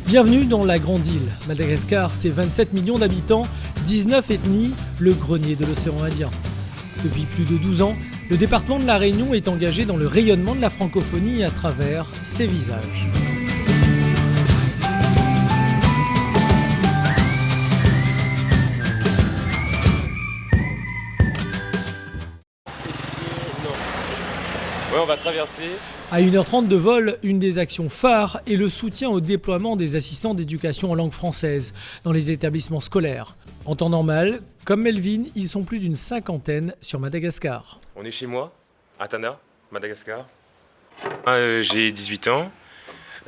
Bienvenue dans la Grande Île. Madagascar, c'est 27 millions d'habitants, 19 ethnies, le grenier de l'océan Indien. Depuis plus de 12 ans, le département de la Réunion est engagé dans le rayonnement de la francophonie à travers ses visages. Ouais, on va traverser. À 1h30 de vol, une des actions phares est le soutien au déploiement des assistants d'éducation en langue française dans les établissements scolaires. En temps normal, comme Melvin, ils sont plus d'une cinquantaine sur Madagascar. On est chez moi, à Tana, Madagascar. J'ai 18 ans.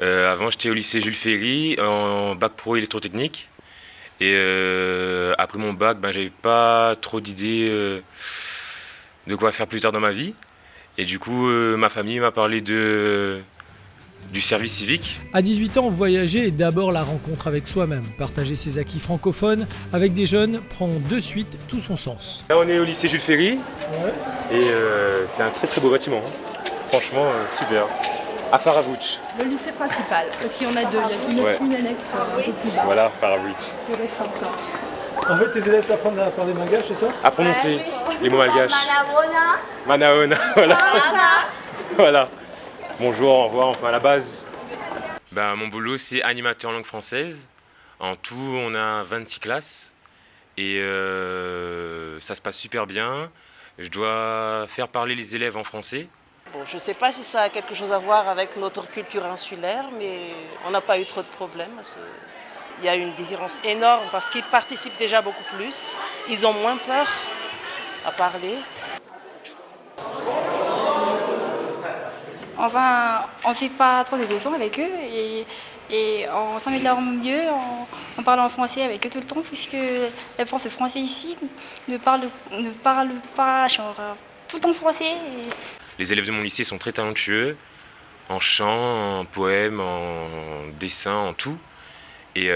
Avant, j'étais au lycée Jules Ferry, en bac pro électrotechnique. Et après mon bac, j'avais pas trop d'idées de quoi faire plus tard dans ma vie. Et du coup, ma famille m'a parlé du service civique. À 18 ans, voyager est d'abord la rencontre avec soi-même. Partager ses acquis francophones avec des jeunes prend de suite tout son sens. Là, on est au lycée Jules Ferry. Ouais. Et c'est un très très beau bâtiment. Franchement, super. À Faravouch. Le lycée principal, parce qu'il y en a deux. Il y a une annexe un peu plus bas. Voilà, Faravouch. En fait, tes élèves t'apprennent à parler malgache, c'est ça? À prononcer les mots malgaches. Manaona, voilà. Voilà. Bonjour, au revoir, enfin à la base. Mon boulot, c'est animateur en langue française. En tout, on a 26 classes. Et ça se passe super bien. Je dois faire parler les élèves en français. Bon, je ne sais pas si ça a quelque chose à voir avec notre culture insulaire, mais on n'a pas eu trop de problèmes. Il y a une différence énorme parce qu'ils participent déjà beaucoup plus. Ils ont moins peur à parler. Enfin, on ne fait pas trop de leçons avec eux et on s'améliore mieux en parlant en français avec eux tout le temps, puisque les profs de français ici ne parlent pas tout le temps français. Les élèves de mon lycée sont très talentueux, en chant, en poème, en dessin, en tout. Et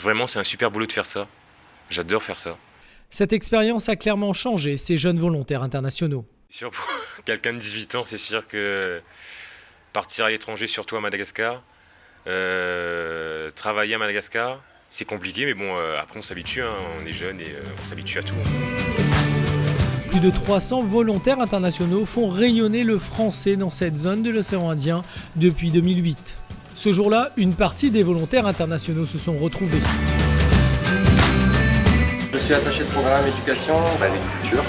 vraiment, c'est un super boulot de faire ça. J'adore faire ça. Cette expérience a clairement changé ces jeunes volontaires internationaux. Pour quelqu'un de 18 ans, c'est sûr que partir à l'étranger, surtout à Madagascar, travailler à Madagascar, c'est compliqué, mais bon, après on s'habitue, on est jeune et on s'habitue à tout. Plus de 300 volontaires internationaux font rayonner le français dans cette zone de l'océan Indien depuis 2008. Ce jour-là, une partie des volontaires internationaux se sont retrouvés. Je suis attaché de programme éducation, agriculture,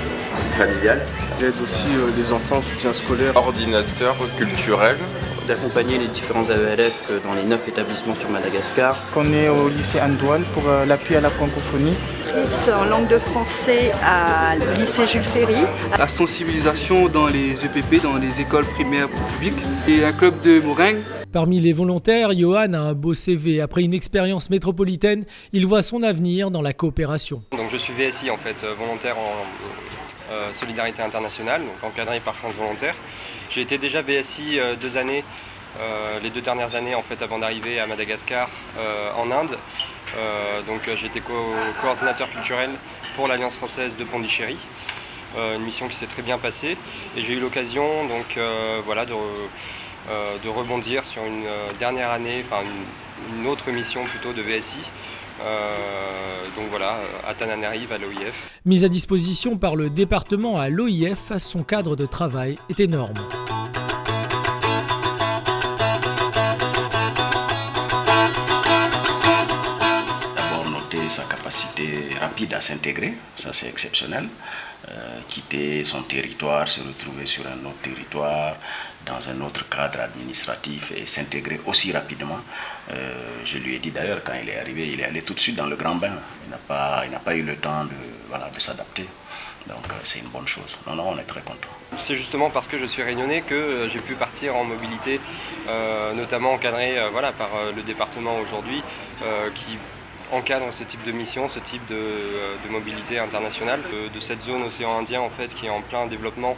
familiale. J'aide aussi des enfants en soutien scolaire. Ordinateur culturel. D'accompagner les différents AELF dans les 9 établissements sur Madagascar. On est au lycée Andoual pour l'appui à la francophonie. En langue de français au lycée Jules Ferry. La sensibilisation dans les EPP, dans les écoles primaires publiques et un club de meringue. Parmi les volontaires, Johan a un beau CV. Après une expérience métropolitaine, il voit son avenir dans la coopération. Donc je suis VSI en fait, volontaire en solidarité internationale, donc encadré par France Volontaire. J'ai été déjà VSI 2 années, les 2 dernières années en fait avant d'arriver à Madagascar en Inde. Donc j'ai été coordinateur culturel pour l'Alliance française de Pondichéry. Une mission qui s'est très bien passée et j'ai eu l'occasion donc de rebondir sur une dernière année, enfin une autre mission plutôt de VSI. Donc voilà, à Tananarive, à l'OIF. Mise à disposition par le département à l'OIF, son cadre de travail est énorme. D'abord noter sa capacité rapide à s'intégrer, ça c'est exceptionnel. Quitter son territoire, se retrouver sur un autre territoire, dans un autre cadre administratif et s'intégrer aussi rapidement. Je lui ai dit d'ailleurs quand il est arrivé, il est allé tout de suite dans le grand bain. Il n'a pas eu le temps de s'adapter. Donc c'est une bonne chose. Non, on est très content. C'est justement parce que je suis réunionnais que j'ai pu partir en mobilité, notamment encadré par le département aujourd'hui, qui encadre ce type de mission, ce type de mobilité internationale, de cette zone océan Indien en fait, qui est en plein développement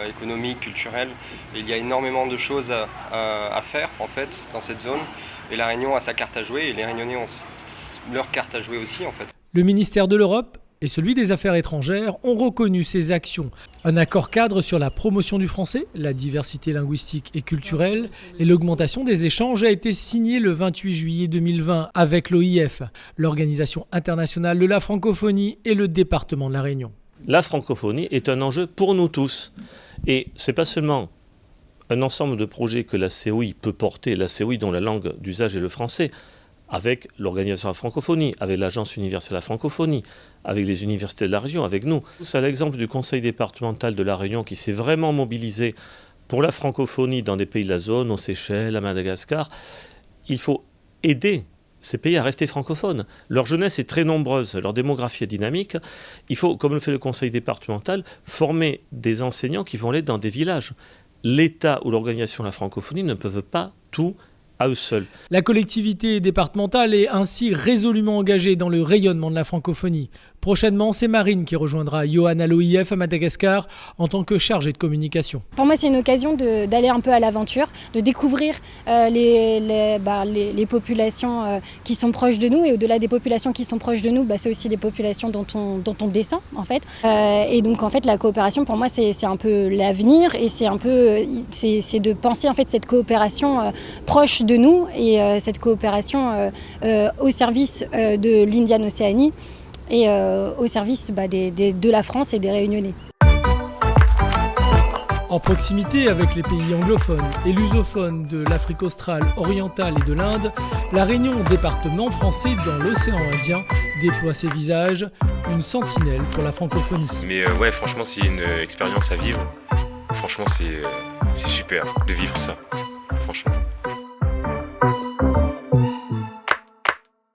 économique, culturel. Et il y a énormément de choses à faire en fait, dans cette zone. Et la Réunion a sa carte à jouer et les Réunionnais ont leur carte à jouer aussi en fait. Le ministère de l'Europe et celui des Affaires étrangères ont reconnu ces actions. Un accord cadre sur la promotion du français, la diversité linguistique et culturelle et l'augmentation des échanges a été signé le 28 juillet 2020 avec l'OIF, l'Organisation internationale de la francophonie et le département de la Réunion. La francophonie est un enjeu pour nous tous. Et ce n'est pas seulement un ensemble de projets que la COI peut porter, la COI dont la langue d'usage est le français, avec l'Organisation de la francophonie, avec l'Agence universelle de la francophonie, avec les universités de la région, avec nous. C'est l'exemple du conseil départemental de la Réunion qui s'est vraiment mobilisé pour la francophonie dans des pays de la zone, aux Seychelles, à Madagascar. Il faut aider ces pays à rester francophones. Leur jeunesse est très nombreuse, leur démographie est dynamique. Il faut, comme le fait le conseil départemental, former des enseignants qui vont aller dans des villages. L'État ou l'Organisation de la francophonie ne peuvent pas tout à eux seuls. La collectivité départementale est ainsi résolument engagée dans le rayonnement de la francophonie. Prochainement, c'est Marine qui rejoindra Johan à l'OIF à Madagascar en tant que chargée de communication. Pour moi, c'est une occasion d'aller un peu à l'aventure, de découvrir les populations qui sont proches de nous. Et au-delà des populations qui sont proches de nous, c'est aussi des populations dont on descend, en fait. Et donc, en fait, la coopération, pour moi, c'est un peu l'avenir. Et c'est de penser, en fait, cette coopération proche de nous et cette coopération au service de l'Indian Océanie et au service de la France et des Réunionnais. En proximité avec les pays anglophones et lusophones de l'Afrique australe, orientale et de l'Inde, la Réunion, département français dans l'océan Indien, déploie ses visages, une sentinelle pour la francophonie. Mais ouais, franchement, c'est une expérience à vivre. Franchement, c'est super de vivre ça, franchement.